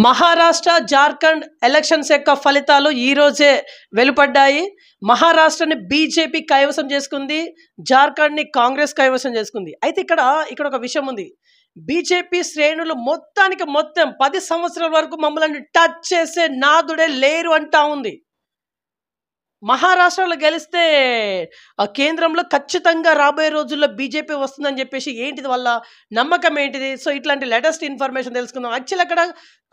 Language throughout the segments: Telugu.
మహారాష్ట్ర, జార్ఖండ్ ఎలక్షన్స్ యొక్క ఫలితాలు ఈ రోజే వెలువడ్డాయి. మహారాష్ట్రని బీజేపీ కైవసం చేసుకుంది. జార్ఖండ్‌ని కాంగ్రెస్ కైవసం చేసుకుంది. అయితే ఇక్కడ ఒక విషయం ఉంది. బీజేపీ శ్రేణులు మొత్తానికి మొత్తం 10 సంవత్సరాల వరకు మమ్మల్ని టచ్ చేసే నాదుడే లేరు అంటా ఉంది. మహారాష్ట్రలో గెలిస్తే కేంద్రంలో ఖచ్చితంగా రాబోయే రోజుల్లో బీజేపీ వస్తుందని చెప్పేసి ఏంటిది వాళ్ళ నమ్మకం ఏంటిది? సో, ఇట్లాంటి లేటెస్ట్ ఇన్ఫర్మేషన్ తెలుసుకుందాం. యాక్చువల్లీ అక్కడ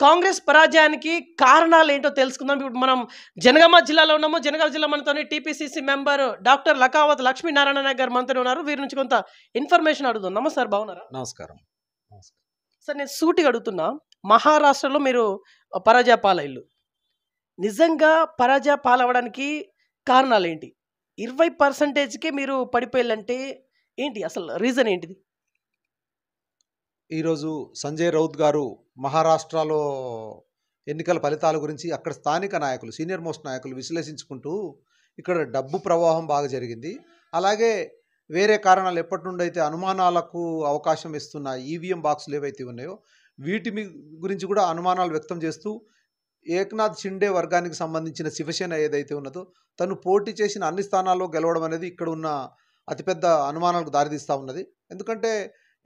కాంగ్రెస్ పరాజయానికి కారణాలు ఏంటో తెలుసుకుందాం. ఇప్పుడు మనం జనగామ జిల్లాలో ఉన్నాము. జనగామ జిల్లా మనతోని TPCC member doctor Lakavath Lakshminarayana Naik గారు మనతోనే ఉన్నారు. వీరి నుంచి కొంత ఇన్ఫర్మేషన్ అడుగుదాం. నమస్తే సార్, బాగున్నారా? నమస్కారం. సార్, నేను సూటిగా అడుగుతున్నా. మహారాష్ట్రలో మీరు పరాజయ పాలయ్యారు. నిజంగా పరాజయ పాలవడానికి కారణాలు ఏంటి? 20%కే మీరు పడిపోయారంటే ఏంటి అసలు రీజన్ ఏంటిది? ఈరోజు సంజయ్ రౌత్ గారు మహారాష్ట్రలో ఎన్నికల ఫలితాల గురించి అక్కడ స్థానిక నాయకులు, సీనియర్ మోస్ట్ నాయకులు విశ్లేషించుకుంటూ ఇక్కడ డబ్బు ప్రవాహం బాగా జరిగింది, అలాగే వేరే కారణాలు ఎప్పటి నుండి అయితే అనుమానాలకు అవకాశం ఇస్తున్న ఈవీఎం బాక్సులు ఏవైతే ఉన్నాయో వీటి గురించి కూడా అనుమానాలు వ్యక్తం చేస్తూ ఏక్నాథ్ షిండే వర్గానికి సంబంధించిన శివసేన ఏదైతే ఉన్నదో తను పోటీ చేసిన అన్ని స్థానాల్లో గెలవడం అనేది ఇక్కడ ఉన్న అతిపెద్ద అనుమానాలకు దారితీస్తూ ఉన్నది. ఎందుకంటే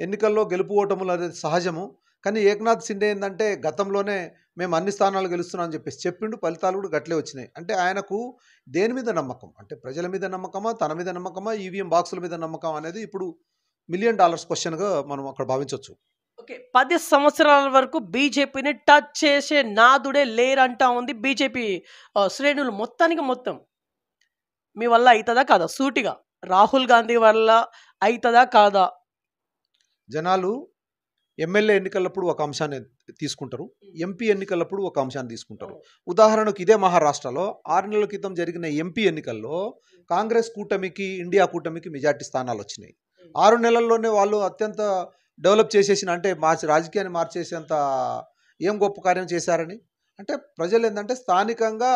ఎన్నికల్లో గెలుపు ఓటములు అనేది సహజము, కానీ ఏక్నాథ్ షిండే ఏంటంటే గతంలోనే మేము అన్ని స్థానాలు గెలుస్తున్నాం అని చెప్పేసి చెప్పిండు, ఫలితాలు కూడా గట్లే వచ్చినాయి. అంటే ఆయనకు దేని మీద నమ్మకం, అంటే ప్రజల మీద నమ్మకమా, తన మీద నమ్మకమా, ఈవీఎం బాక్సుల మీద నమ్మకం అనేది ఇప్పుడు $1 మిలియన్ క్వశ్చన్గా మనం అక్కడ భావించవచ్చు. ఓకే, 10 సంవత్సరాల వరకు బీజేపీని టచ్ చేసే నాదుడే లేరంటా ఉంది బీజేపీ శ్రేణులు మొత్తానికి మొత్తం. మీ వల్ల అవుతుందా కాదా? సూటిగా రాహుల్ గాంధీ వల్ల అవుతుందా కాదా? జనాలు ఎమ్మెల్యే ఎన్నికలప్పుడు ఒక అంశాన్ని తీసుకుంటారు, ఎంపీ ఎన్నికలప్పుడు ఒక అంశాన్ని తీసుకుంటారు. ఉదాహరణకు ఇదే మహారాష్ట్రలో 6 నెలల క్రితం జరిగిన ఎంపీ ఎన్నికల్లో కాంగ్రెస్ కూటమికి, ఇండియా కూటమికి మెజార్టీ స్థానాలు వచ్చినాయి. 6 నెలల్లోనే వాళ్ళు అత్యంత డెవలప్ చేసేసిన, అంటే రాజకీయాన్ని మార్చేసేంత ఏం గొప్ప కార్యం చేశారని. అంటే ప్రజలు ఏంటంటే స్థానికంగా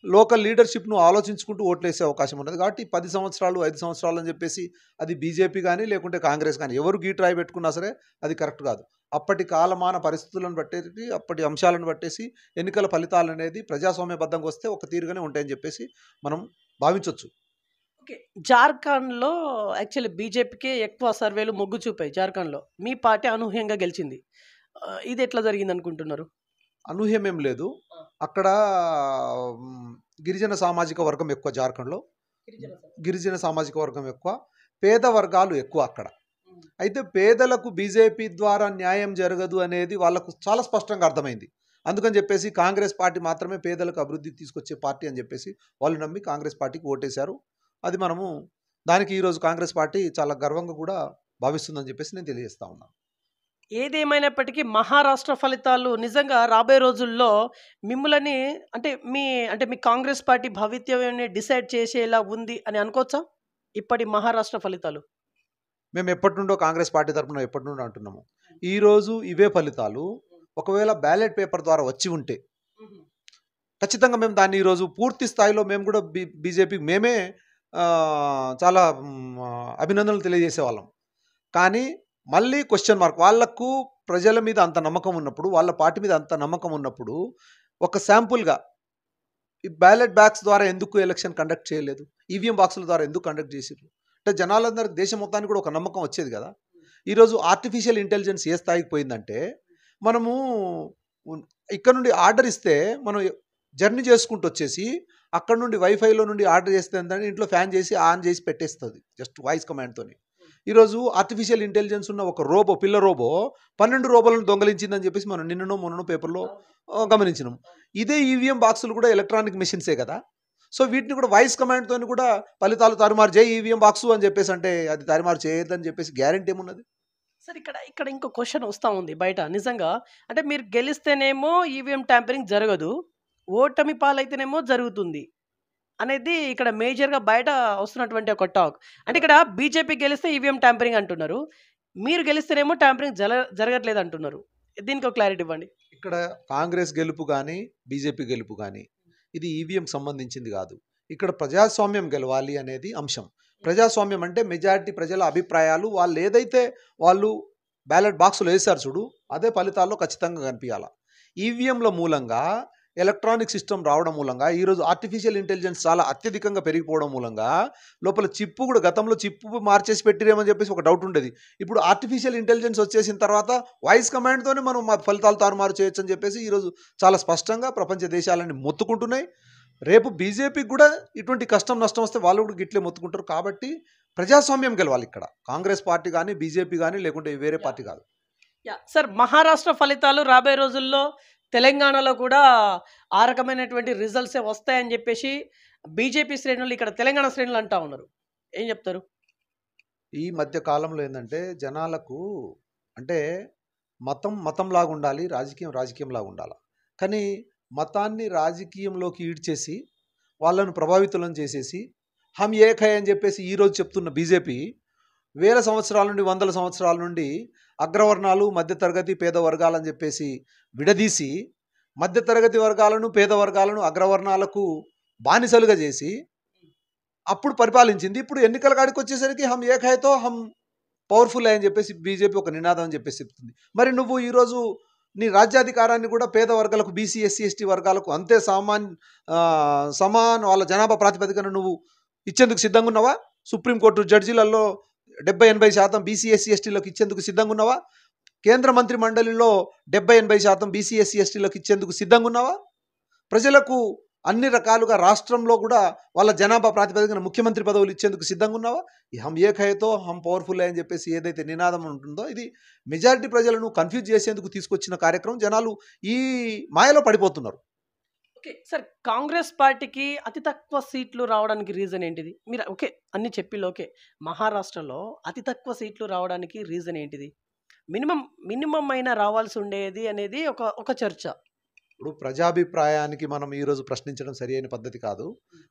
లోకల్ లీడర్షిప్ను ఆలోచించుకుంటూ ఓట్లేసే అవకాశం ఉన్నది. కాబట్టి 10 సంవత్సరాలు 5 సంవత్సరాలు అని చెప్పేసి అది బీజేపీ కానీ లేకుంటే కాంగ్రెస్ కానీ ఎవరు గీట్రాయి పెట్టుకున్నా సరే అది కరెక్ట్ కాదు. అప్పటి కాలమాన పరిస్థితులను బట్టేసి, అప్పటి అంశాలను బట్టేసి ఎన్నికల ఫలితాలు అనేది ప్రజాస్వామ్యబద్ధంగా వస్తే ఒక తీరుగానే ఉంటాయని చెప్పేసి మనం భావించవచ్చు. ఓకే, జార్ఖండ్లో యాక్చువల్లీ బీజేపీకే ఎక్కువ సర్వేలు మొగ్గు చూపాయి. జార్ఖండ్లో మీ పార్టీ అనూహ్యంగా గెలిచింది. ఇది ఎట్లా జరిగింది అనుకుంటున్నారు? అనూహ్యం ఏం లేదు. అక్కడ గిరిజన సామాజిక వర్గం ఎక్కువ. జార్ఖండ్లో గిరిజన సామాజిక వర్గం ఎక్కువ, పేద వర్గాలు ఎక్కువ అక్కడ. అయితే పేదలకు బీజేపీ ద్వారా న్యాయం జరగదు అనేది వాళ్ళకు చాలా స్పష్టంగా అర్థమైంది. అందుకని చెప్పేసి కాంగ్రెస్ పార్టీ మాత్రమే పేదలకు అభివృద్ధి తీసుకొచ్చే పార్టీ అని చెప్పేసి వాళ్ళు నమ్మి కాంగ్రెస్ పార్టీకి ఓటేశారు. అది మనము దానికి ఈరోజు కాంగ్రెస్ పార్టీ చాలా గర్వంగా కూడా భావిస్తుందని చెప్పేసి నేను తెలియజేస్తా ఉన్నాను. ఏదేమైనప్పటికీ మహారాష్ట్ర ఫలితాలు నిజంగా రాబోయే రోజుల్లో మిమ్మల్ని అంటే మీ కాంగ్రెస్ పార్టీ భవితవ్యాన్ని డిసైడ్ చేసేలా ఉంది అని అనుకోవచ్చా? ఇప్పటి మహారాష్ట్ర ఫలితాలు మేము ఎప్పటి నుండో కాంగ్రెస్ పార్టీ తరఫున ఎప్పటి నుండో అంటున్నాము. ఈరోజు ఇవే ఫలితాలు ఒకవేళ బ్యాలెట్ పేపర్ ద్వారా వచ్చి ఉంటే ఖచ్చితంగా మేము దాన్ని ఈరోజు పూర్తి స్థాయిలో మేము కూడా బీజేపీకి మేమే చాలా అభినందనలు తెలియజేసేవాళ్ళం. కానీ మళ్ళీ క్వశ్చన్ మార్క్, వాళ్లకు ప్రజల మీద అంత నమ్మకం ఉన్నప్పుడు, వాళ్ళ పార్టీ మీద అంత నమ్మకం ఉన్నప్పుడు ఒక శాంపుల్గా ఈ బ్యాలెట్ బ్యాగ్స్ ద్వారా ఎందుకు ఎలక్షన్ కండక్ట్ చేయలేదు, ఈవీఎం బాక్సుల ద్వారా ఎందుకు కండక్ట్ చేసారు అంటే జనాలందరికీ, దేశం మొత్తానికి కూడా ఒక నమ్మకం వచ్చేది కదా. ఈరోజు ఆర్టిఫిషియల్ ఇంటెలిజెన్స్ ఏ స్థాయికి పోయిందంటే మనము ఇక్కడ నుండి ఆర్డర్ ఇస్తే మనం జర్నీ చేసుకుంటూ వచ్చేసి అక్కడ నుండి వైఫైలో నుండి ఆర్డర్ చేస్తే ఏంటంటే ఇంట్లో ఫ్యాన్ చేసి ఆన్ చేసి పెట్టేస్తుంది జస్ట్ వాయిస్ కమాండ్తోని. ఈరోజు ఆర్టిఫిషియల్ ఇంటెలిజెన్స్ ఉన్న ఒక రోబో, పిల్ల రోబో 12 రోబోలను దొంగలించిందని చెప్పేసి మనం మొన్న పేపర్లో గమనించినాం. ఇదే ఈవీఎం బాక్సులు కూడా ఎలక్ట్రానిక్ మెషిన్సే కదా. సో వీటిని కూడా వాయిస్ కమాండ్తో కూడా ఫలితాలు తారుమారు చేయి ఈవీఎం బాక్సు అని చెప్పేసి, అంటే అది తారుమారు చేయొద్దని చెప్పేసి గ్యారెంటీ ఏమున్నది? సార్, ఇక్కడ ఇంకో క్వశ్చన్ వస్తూ ఉంది బయట. నిజంగా అంటే మీరు గెలిస్తేనేమో ఈవీఎం ట్యాంపరింగ్ జరగదు, ఓటమి పాలైతేనేమో జరుగుతుంది అనేది ఇక్కడ మేజర్గా బయట వస్తున్నటువంటి ఒక టాక్. అంటే ఇక్కడ బీజేపీ గెలిస్తే ఈవీఎం ట్యాంపరింగ్ అంటున్నారు, మీరు గెలిస్తేనేమో ట్యాంపరింగ్ జరగట్లేదు అంటున్నారు. దీనికి ఒక క్లారిటీ ఇవ్వండి. ఇక్కడ కాంగ్రెస్ గెలుపు కానీ బీజేపీ గెలుపు కానీ ఇది ఈవీఎం సంబంధించింది కాదు. ఇక్కడ ప్రజాస్వామ్యం గెలవాలి అనేది అంశం. ప్రజాస్వామ్యం అంటే మెజారిటీ ప్రజల అభిప్రాయాలు, వాళ్ళు ఏదైతే వాళ్ళు బ్యాలెట్ బాక్సులు వేశారు చూడు, అదే ఫలితాల్లో ఖచ్చితంగా కనిపించాలి. ఈవీఎంల మూలంగా ఎలక్ట్రానిక్ సిస్టమ్ రావడం మూలంగా ఈరోజు ఆర్టిఫిషియల్ ఇంటెలిజెన్స్ చాలా అత్యధికంగా పెరిగిపోవడం మూలంగా లోపల చిప్పు కూడా గతంలో చిప్పు మార్చేసి పెట్టిరేమని చెప్పేసి ఒక డౌట్ ఉండేది. ఇప్పుడు ఆర్టిఫిషియల్ ఇంటెలిజెన్స్ వచ్చేసిన తర్వాత వాయిస్ కమాండ్తోనే మనం మా ఫలితాలు తారుమారు చేయొచ్చు అని చెప్పేసి ఈరోజు చాలా స్పష్టంగా ప్రపంచ దేశాలన్నీ మొత్తుకుంటున్నాయి. రేపు బీజేపీకి కూడా ఇటువంటి కష్టం నష్టం వస్తే వాళ్ళు కూడా గిట్లే మొత్తుకుంటారు. కాబట్టి ప్రజాస్వామ్యం గెలవాలి ఇక్కడ. కాంగ్రెస్ పార్టీ కానీ బీజేపీ కానీ లేకుంటే వేరే పార్టీ కాదు. సార్, మహారాష్ట్ర ఫలితాలు రాబోయే రోజుల్లో తెలంగాణలో కూడా ఆ రకమైనటువంటి రిజల్ట్సే వస్తాయని చెప్పేసి బీజేపీ శ్రేణులు, ఇక్కడ తెలంగాణ శ్రేణులు అంటా ఉన్నారు. ఏం చెప్తారు? ఈ మధ్య కాలంలో ఏంటంటే జనాలకు అంటే మతంలాగా ఉండాలి, రాజకీయంలాగా ఉండాలి. కానీ మతాన్ని రాజకీయంలోకి ఈడ్చేసి వాళ్ళను ప్రభావితులను చేసేసి హమ్ ఏక్ హై అని చెప్పేసి ఈరోజు చెప్తున్న బీజేపీ వేల సంవత్సరాల నుండి, వందల సంవత్సరాల నుండి అగ్రవర్ణాలు, మధ్యతరగతి, పేద వర్గాలని చెప్పేసి విడదీసి మధ్యతరగతి వర్గాలను, పేద వర్గాలను అగ్రవర్ణాలకు బానిసలుగా చేసి అప్పుడు పరిపాలించింది. ఇప్పుడు ఎన్నికల కాడికి వచ్చేసరికి హమ్ ఏక్ హైతో హమ్ పవర్ఫుల్ అని చెప్పేసి బీజేపీ ఒక నినాదం అని చెప్పేసి చెప్తుంది. మరి నువ్వు ఈరోజు నీ రాజ్యాధికారాన్ని కూడా పేద వర్గాలకు, బీసీ, ఎస్సీ, ఎస్టీ వర్గాలకు అంతే సమాన్ వాళ్ళ జనాభా ప్రాతిపదికన నువ్వు ఇచ్చేందుకు సిద్ధంగా ఉన్నావా? సుప్రీంకోర్టు జడ్జీలలో 70-80% బీసీ, ఎస్సీ, ఎస్టీలకు ఇచ్చేందుకు సిద్ధంగా ఉన్నావా? కేంద్ర మంత్రి మండలిలో 70-80% బీసీ, ఎస్సీ, ఎస్టీలకు ఇచ్చేందుకు సిద్ధంగా ఉన్నావా? ప్రజలకు అన్ని రకాలుగా రాష్ట్రంలో కూడా వాళ్ళ జనాభా ప్రాతిపదికన ముఖ్యమంత్రి పదవులు ఇచ్చేందుకు సిద్ధంగా ఉన్నావా? ఈ హమ్ ఏక్ హైతో హమ్ పవర్ఫుల్ అని చెప్పేసి ఏదైతే నినాదం ఉంటుందో ఇది మెజారిటీ ప్రజలను కన్ఫ్యూజ్ చేసేందుకు తీసుకొచ్చిన కార్యక్రమం. జనాలు ఈ మాయలో పడిపోతున్నారు. ఓకే సార్, కాంగ్రెస్ పార్టీకి అతి తక్కువ సీట్లు రావడానికి రీజన్ ఏంటిది? మీరు ఓకే అన్ని చెప్పిళ్ళు, ఓకే మహారాష్ట్రలో అతి తక్కువ సీట్లు రావడానికి రీజన్ ఏంటిది? మినిమం అయినా రావాల్సి ఉండేది అనేది ఒక చర్చ. ఇప్పుడు ప్రజాభిప్రాయానికి మనం ఈరోజు ప్రశ్నించడం సరి అయిన పద్ధతి కాదు.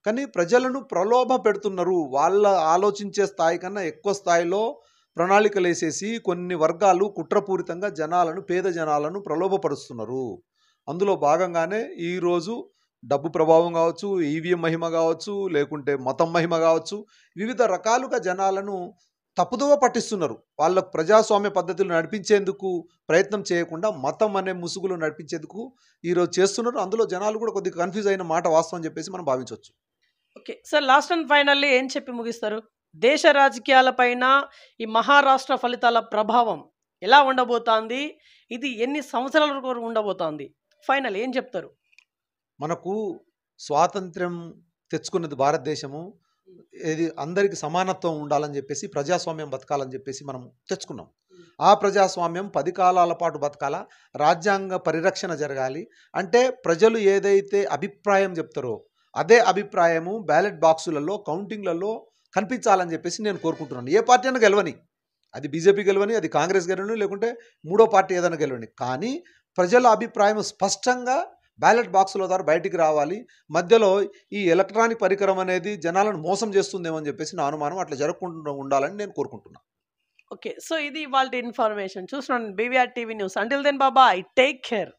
కానీ ప్రజలను ప్రలోభ పెడుతున్నారు. వాళ్ళ ఆలోచించే స్థాయి కన్నా ఎక్కువ స్థాయిలో ప్రణాళికలు వేసేసి కొన్ని వర్గాలు కుట్రపూరితంగా పేద జనాలను ప్రలోభపరుస్తున్నారు. అందులో భాగంగానే ఈరోజు డబ్బు ప్రభావం కావచ్చు, ఈవీఎం మహిమ కావచ్చు, లేకుంటే మతం మహిమ కావచ్చు, వివిధ రకాలుగా జనాలను తప్పుదోవ పట్టిస్తున్నారు. వాళ్ళకు ప్రజాస్వామ్య పద్ధతులు నడిపించేందుకు ప్రయత్నం చేయకుండా మతం అనే ముసుగులు నడిపించేందుకు ఈరోజు చేస్తున్నారు. అందులో జనాలు కూడా కొద్దిగా కన్ఫ్యూజ్ అయిన మాట వాస్తవం అని చెప్పేసి మనం భావించవచ్చు. Okay sir, last and finally ఏం చెప్పి ముగిస్తారు? దేశ రాజకీయాలపైన ఈ మహారాష్ట్ర ఫలితాల ప్రభావం ఎలా ఉండబోతోంది? ఇది ఎన్ని సంవత్సరాల వరకు ఉండబోతోంది? ఫైనల్ ఏం చెప్తారు? మనకు స్వాతంత్ర్యం తెచ్చుకున్నది భారతదేశము. ఇది అందరికి సమానత్వం ఉండాలని చెప్పేసి, ప్రజాస్వామ్యం బతకాలని చెప్పేసి మనం తెచ్చుకున్నాం. ఆ ప్రజాస్వామ్యం 10 కాలాల పాటు బతకాల, రాజ్యాంగ పరిరక్షణ జరగాలి. అంటే ప్రజలు ఏదైతే అభిప్రాయం చెప్తారో అదే అభిప్రాయము బ్యాలెట్ బాక్సులలో, కౌంటింగ్లలో కనిపించాలని చెప్పేసి నేను కోరుకుంటున్నాను. ఏ పార్టీ అయినా గెలవని, అది బీజేపీ గెలవని, అది కాంగ్రెస్ గెలవని, లేకుంటే మూడో పార్టీ ఏదైనా గెలవని, కానీ ప్రజల అభిప్రాయం స్పష్టంగా బ్యాలెట్ బాక్సుల ద్వారా బయటికి రావాలి. మధ్యలో ఈ ఎలక్ట్రానిక్ పరికరం అనేది జనాలను మోసం చేస్తుందేమో అని చెప్పేసి నా అనుమానం. అట్లా జరగకుండా ఉండాలని నేను కోరుకుంటున్నాను. ఓకే, సో ఇది ఇవాల్టి ఇన్ఫర్మేషన్. చూస్తున్నాను BVR TV news. Until then bye bye, take care.